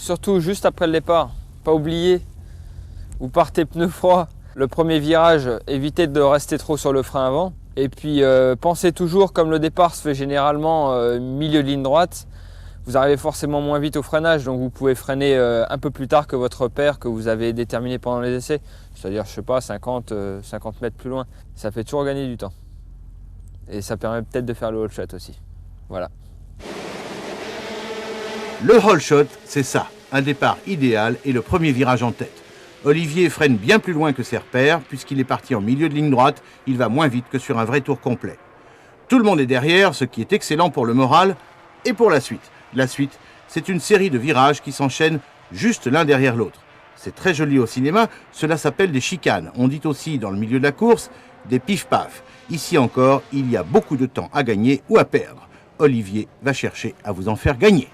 surtout juste après le départ. Pas oublier, vous partez pneus froids. Le premier virage, évitez de rester trop sur le frein avant. Et puis pensez toujours, comme le départ se fait généralement milieu de ligne droite, vous arrivez forcément moins vite au freinage, donc vous pouvez freiner un peu plus tard que votre repère que vous avez déterminé pendant les essais. C'est-à-dire, je sais pas, 50 mètres plus loin. Ça fait toujours gagner du temps. Et ça permet peut-être de faire le whole shot aussi. Voilà. Le whole shot, c'est ça, un départ idéal et le premier virage en tête. Olivier freine bien plus loin que ses repères, puisqu'il est parti en milieu de ligne droite, il va moins vite que sur un vrai tour complet. Tout le monde est derrière, ce qui est excellent pour le moral et pour la suite. La suite, c'est une série de virages qui s'enchaînent juste l'un derrière l'autre. C'est très joli au cinéma, cela s'appelle des chicanes. On dit aussi dans le milieu de la course, des pif-paf. Ici encore, il y a beaucoup de temps à gagner ou à perdre. Olivier va chercher à vous en faire gagner.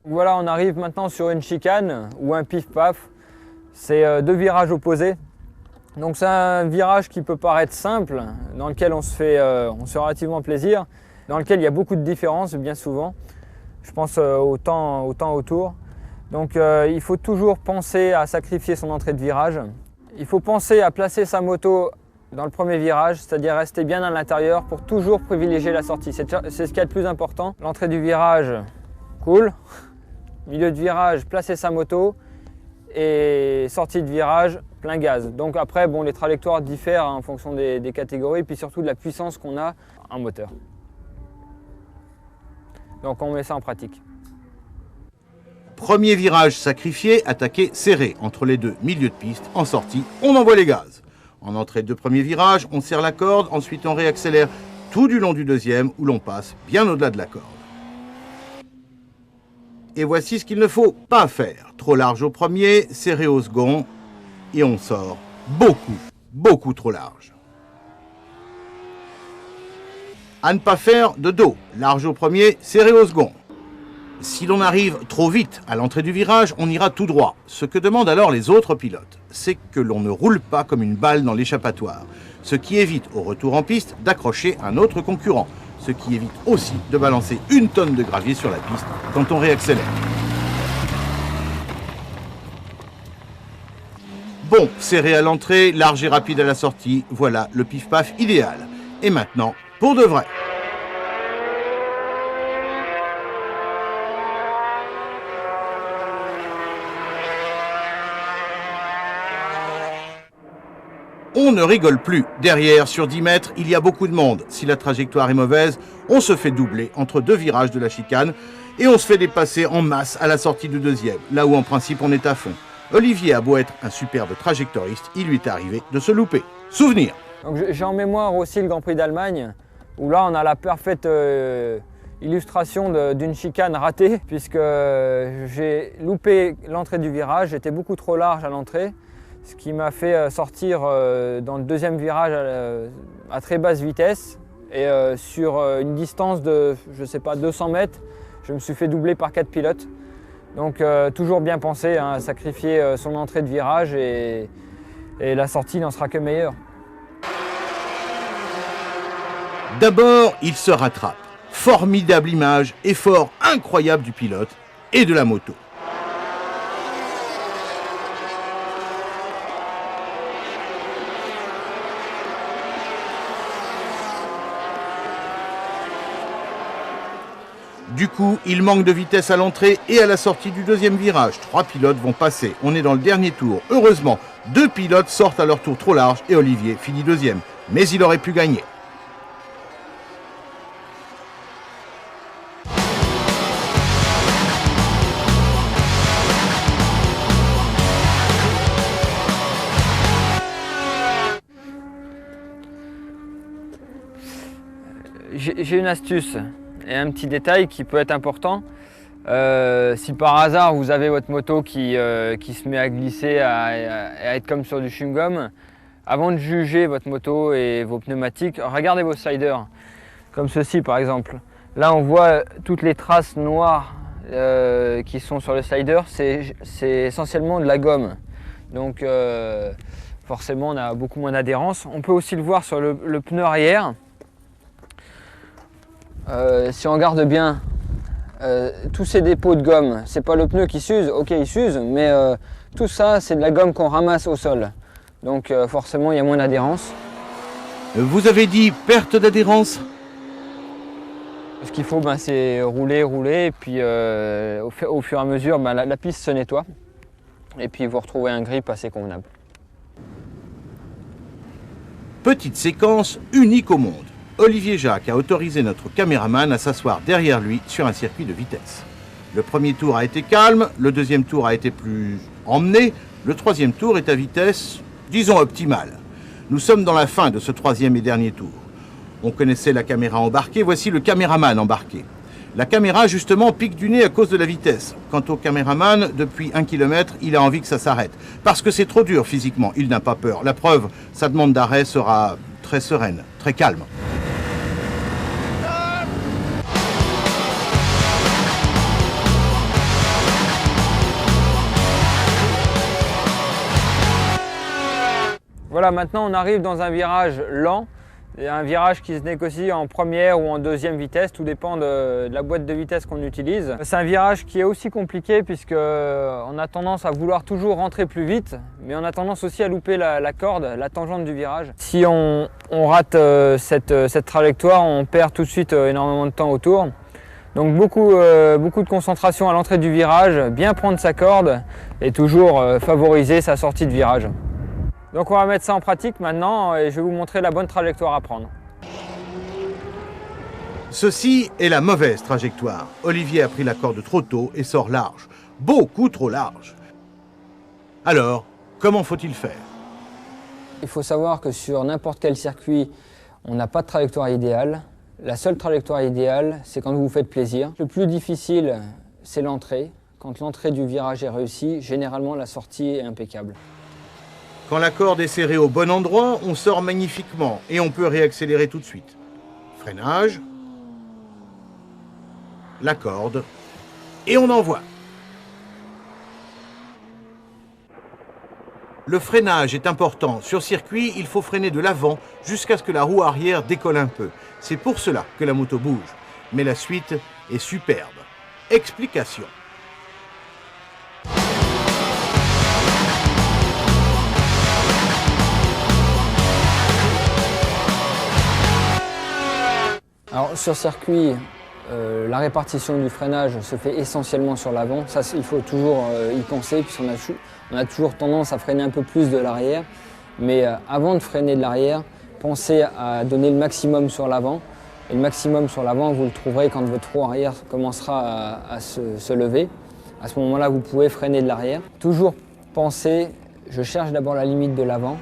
Voilà, on arrive maintenant sur une chicane ou un pif-paf. C'est deux virages opposés. Donc c'est un virage qui peut paraître simple, dans lequel on se fait relativement plaisir, dans lequel il y a beaucoup de différences bien souvent. Je pense au temps autour. Donc il faut toujours penser à sacrifier son entrée de virage. Il faut penser à placer sa moto dans le premier virage, c'est-à-dire rester bien à l'intérieur pour toujours privilégier la sortie. C'est ce qu'il y a de plus important. L'entrée du virage, cool. Milieu de virage, placer sa moto. Et sortie de virage, plein gaz. Donc après, bon, les trajectoires diffèrent en fonction des catégories, puis surtout de la puissance qu'on a en moteur. Donc on met ça en pratique. Premier virage sacrifié, attaqué serré entre les deux milieux de piste. En sortie, on envoie les gaz. En entrée de premier virage, on serre la corde, ensuite on réaccélère tout du long du deuxième où l'on passe bien au-delà de la corde. Et voici ce qu'il ne faut pas faire. Trop large au premier, serré au second, et on sort beaucoup trop large. À ne pas faire de dos. Large au premier, serré au second. Si l'on arrive trop vite à l'entrée du virage, on ira tout droit. Ce que demandent alors les autres pilotes, c'est que l'on ne roule pas comme une balle dans l'échappatoire. Ce qui évite au retour en piste d'accrocher un autre concurrent. Ce qui évite aussi de balancer une tonne de gravier sur la piste quand on réaccélère. Bon, serré à l'entrée, large et rapide à la sortie, voilà le pif-paf idéal. Et maintenant, pour de vrai. On ne rigole plus. Derrière, sur 10 mètres, il y a beaucoup de monde. Si la trajectoire est mauvaise, on se fait doubler entre deux virages de la chicane et on se fait dépasser en masse à la sortie du deuxième, là où en principe on est à fond. Olivier a beau être un superbe trajectoriste, il lui est arrivé de se louper. Souvenir. J'ai en mémoire aussi le Grand Prix d'Allemagne, où là on a la parfaite illustration d'une chicane ratée, puisque j'ai loupé l'entrée du virage, j'étais beaucoup trop large à l'entrée. Ce qui m'a fait sortir dans le deuxième virage à très basse vitesse. Et sur une distance de, je sais pas, 200 mètres, je me suis fait doubler par 4 pilotes. Donc toujours bien penser à sacrifier son entrée de virage et la sortie n'en sera que meilleure. D'abord, il se rattrape. Formidable image, effort incroyable du pilote et de la moto. Du coup, il manque de vitesse à l'entrée et à la sortie du deuxième virage. 3 pilotes vont passer. On est dans le dernier tour. Heureusement, 2 pilotes sortent à leur tour trop large et Olivier finit deuxième. Mais il aurait pu gagner. J'ai une astuce et un petit détail qui peut être important. Si par hasard vous avez votre moto qui se met à glisser, à être comme sur du chewing-gum, avant de juger votre moto et vos pneumatiques, regardez vos sliders, comme ceci par exemple. Là on voit toutes les traces noires qui sont sur le slider, c'est essentiellement de la gomme. Donc Forcément, on a beaucoup moins d'adhérence. On peut aussi le voir sur le pneu arrière. Si on regarde bien, tous ces dépôts de gomme, c'est pas le pneu qui s'use, ok il s'use, mais tout ça c'est de la gomme qu'on ramasse au sol. Donc forcément il y a moins d'adhérence. Vous avez dit perte d'adhérence? Ce qu'il faut c'est rouler, et puis au fur et à mesure la piste se nettoie. Et puis vous retrouvez un grip assez convenable. Petite séquence unique au monde. Olivier Jacques a autorisé notre caméraman à s'asseoir derrière lui sur un circuit de vitesse. Le premier tour a été calme, le deuxième tour a été plus emmené, le troisième tour est à vitesse, disons, optimale. Nous sommes dans la fin de ce troisième et dernier tour. On connaissait la caméra embarquée, voici le caméraman embarqué. La caméra, justement, pique du nez à cause de la vitesse. Quant au caméraman, depuis 1 km, il a envie que ça s'arrête. Parce que c'est trop dur physiquement, il n'a pas peur. La preuve, sa demande d'arrêt sera très sereine, très calme. Voilà, maintenant on arrive dans un virage lent, et un virage qui se négocie en première ou en deuxième vitesse, tout dépend de la boîte de vitesse qu'on utilise. C'est un virage qui est aussi compliqué puisqu'on a tendance à vouloir toujours rentrer plus vite, mais on a tendance aussi à louper la corde, la tangente du virage. Si on rate cette trajectoire, on perd tout de suite énormément de temps autour. Donc beaucoup de concentration à l'entrée du virage, bien prendre sa corde et toujours favoriser sa sortie de virage. Donc on va mettre ça en pratique maintenant et je vais vous montrer la bonne trajectoire à prendre. Ceci est la mauvaise trajectoire. Olivier a pris la corde trop tôt et sort large. Beaucoup trop large. Alors, comment faut-il faire? Il faut savoir que sur n'importe quel circuit, on n'a pas de trajectoire idéale. La seule trajectoire idéale, c'est quand vous vous faites plaisir. Le plus difficile, c'est l'entrée. Quand l'entrée du virage est réussie, généralement la sortie est impeccable. Quand la corde est serrée au bon endroit, on sort magnifiquement et on peut réaccélérer tout de suite. Freinage, la corde, et on envoie. Le freinage est important. Sur circuit, il faut freiner de l'avant jusqu'à ce que la roue arrière décolle un peu. C'est pour cela que la moto bouge. Mais la suite est superbe. Explication. Alors sur circuit, la répartition du freinage se fait essentiellement sur l'avant. Ça, il faut toujours y penser puisqu'on a toujours tendance à freiner un peu plus de l'arrière. Mais avant de freiner de l'arrière, pensez à donner le maximum sur l'avant. Et le maximum sur l'avant, vous le trouverez quand votre roue arrière commencera à se lever. À ce moment-là, vous pouvez freiner de l'arrière. Toujours pensez, je cherche d'abord la limite de l'avant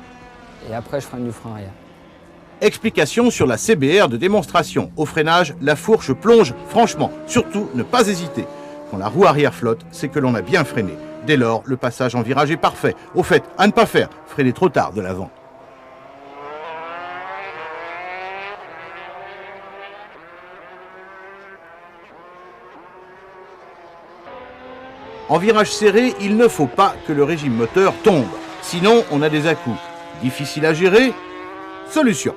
et après je freine du frein arrière. Explication sur la CBR de démonstration. Au freinage, la fourche plonge franchement. Surtout, ne pas hésiter. Quand la roue arrière flotte, c'est que l'on a bien freiné. Dès lors, le passage en virage est parfait. Au fait, à ne pas faire, freiner trop tard de l'avant. En virage serré, il ne faut pas que le régime moteur tombe. Sinon, on a des à-coups. Difficile à gérer? Solution.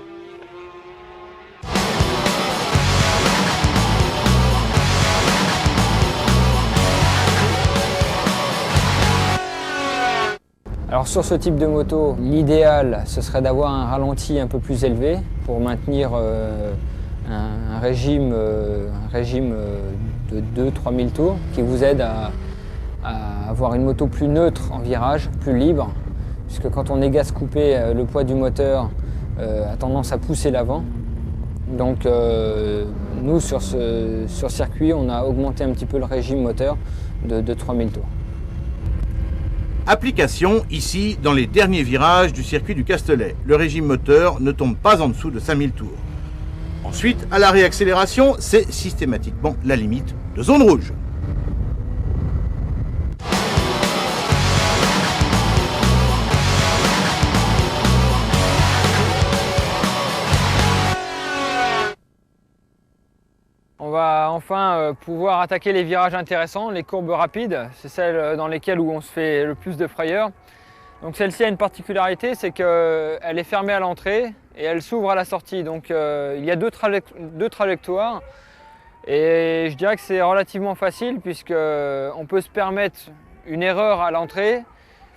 Alors sur ce type de moto, l'idéal ce serait d'avoir un ralenti un peu plus élevé pour maintenir un régime de 2-3 000 tours qui vous aide à avoir une moto plus neutre en virage, plus libre, puisque quand on est gaz coupé, le poids du moteur a tendance à pousser l'avant. Donc nous sur circuit, on a augmenté un petit peu le régime moteur de 3 000 tours. Application ici dans les derniers virages du circuit du Castellet. Le régime moteur ne tombe pas en dessous de 5000 tours. Ensuite, à la réaccélération, c'est systématiquement la limite de zone rouge. On va enfin pouvoir attaquer les virages intéressants, les courbes rapides. C'est celles dans lesquelles où on se fait le plus de frayeur. Donc celle-ci a une particularité, c'est qu'elle est fermée à l'entrée et elle s'ouvre à la sortie. Donc il y a deux trajectoires et je dirais que c'est relativement facile puisqu'on peut se permettre une erreur à l'entrée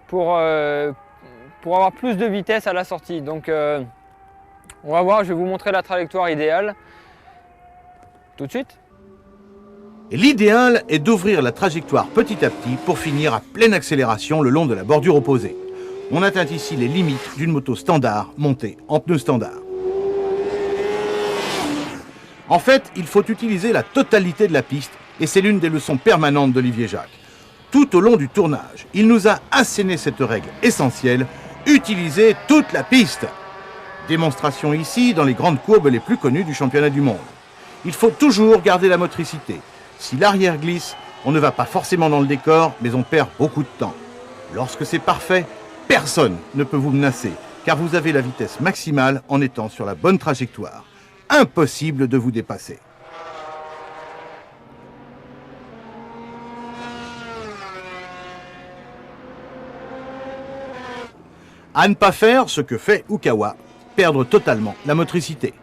pour avoir plus de vitesse à la sortie. Donc on va voir, je vais vous montrer la trajectoire idéale tout de suite. Et l'idéal est d'ouvrir la trajectoire petit à petit pour finir à pleine accélération le long de la bordure opposée. On atteint ici les limites d'une moto standard montée en pneus standard. En fait, il faut utiliser la totalité de la piste et c'est l'une des leçons permanentes d'Olivier Jacques. Tout au long du tournage, il nous a asséné cette règle essentielle, utiliser toute la piste. Démonstration ici dans les grandes courbes les plus connues du championnat du monde. Il faut toujours garder la motricité. Si l'arrière glisse, on ne va pas forcément dans le décor, mais on perd beaucoup de temps. Lorsque c'est parfait, personne ne peut vous menacer, car vous avez la vitesse maximale en étant sur la bonne trajectoire. Impossible de vous dépasser. À ne pas faire ce que fait Ukawa, perdre totalement la motricité.